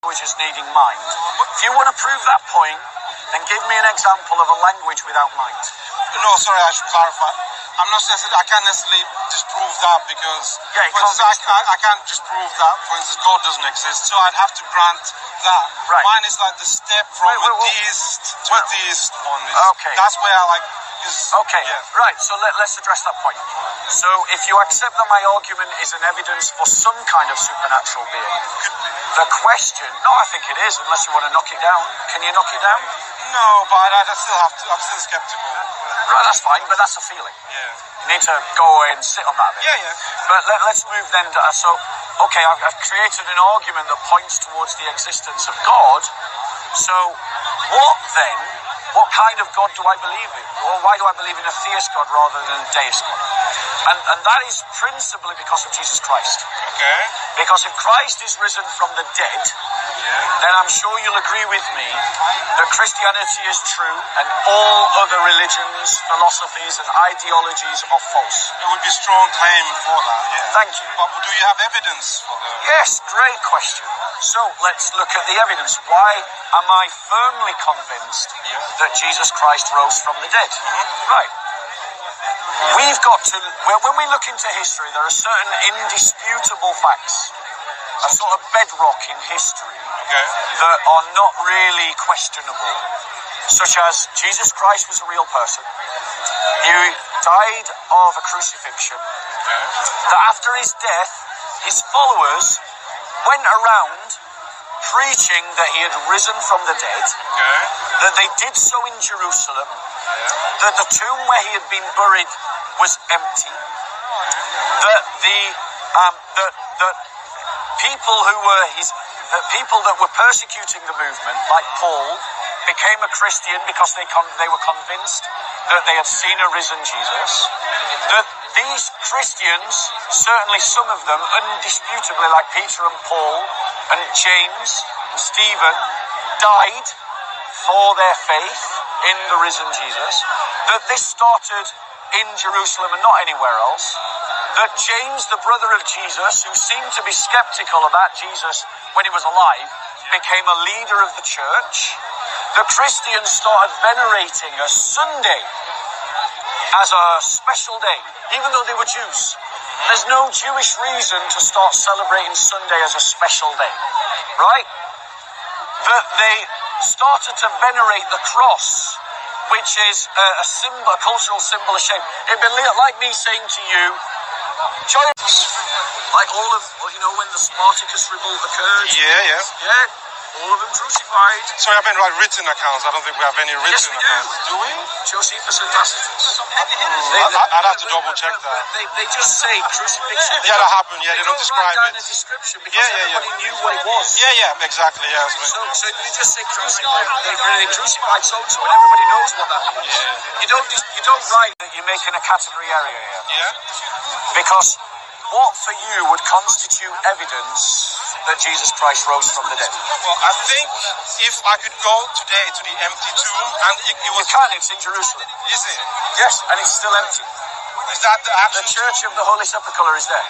language as needing mind. If you want to prove that point, then give me an example of a language without mind. No, sorry, I should clarify. I'm not necessarily, I can't necessarily disprove that because, for instance, I can't disprove that, for instance, God doesn't exist, so I'd have to grant that. Right. Mine is like the step from a deist to a theist one. Okay. That's where I like... Okay, yeah. Right, so let's address that point. So if you accept that my argument is an evidence for some kind of supernatural being, the question, no, I think it is, unless you want to knock it down. Can you knock it down? No, but I still have to, I'm still skeptical. Right, that's fine, but that's a feeling. Yeah. You need to go away and sit on that bit. Yeah. But let's move then to, okay, I've created an argument that points towards the existence of God. So what then? What kind of God do I believe in? Or why do I believe in a theist God rather than a deist God? And that is principally because of Jesus Christ. Okay. Because if Christ is risen from the dead, then I'm sure you'll agree with me that Christianity is true and all other religions, philosophies and ideologies are false. It would be a strong claim for that, yeah. Thank you. But do you have evidence for that? Yes, great question. So let's look at the evidence. Why am I firmly convinced that Jesus Christ rose from the dead? Right. We've got to, when we look into history, there are certain indisputable facts, a sort of bedrock in history that are not really questionable, such as Jesus Christ was a real person. He died of a crucifixion. That after his death, his followers went around preaching that he had risen from the dead, that they did so in Jerusalem, that the tomb where he had been buried was empty, that that people who were people that were persecuting the movement, like Paul, became a Christian because they were convinced that they had seen a risen Jesus. That these Christians, certainly some of them, indisputably like Peter and Paul and James and Stephen, died for their faith in the risen Jesus. That this started in Jerusalem and not anywhere else. That James, the brother of Jesus, who seemed to be skeptical about Jesus when he was alive, became a leader of the church. The Christians started venerating a Sunday as a special day, even though they were Jews. There's no Jewish reason to start celebrating Sunday as a special day, right? That they started to venerate the cross, which is a symbol, a cultural symbol of shame. It'd be like me saying to you, like all of, when the Spartacus revolt occurred. Yeah, all of them crucified. Sorry, I've been written accounts. I don't think we have any written accounts. Do we? Josephus and Tacitus. I'd have to double check that. They just say crucifixion. Yeah, that happened. Yeah, they don't describe it. They don't write down a description because everybody knew what it was. Yeah, exactly. Yeah. So you just say crucified. They crucified so-and-so, and everybody knows what that means. Yeah. You don't write that you're making a category area here. Yeah. Because what for you would constitute evidence that Jesus Christ rose from the dead? Well, I think if I could go today to the empty tomb and it was... You can, it's in Jerusalem. Is it? Yes, and it's still empty. Is that the actual... The Church of the Holy Sepulchre is there.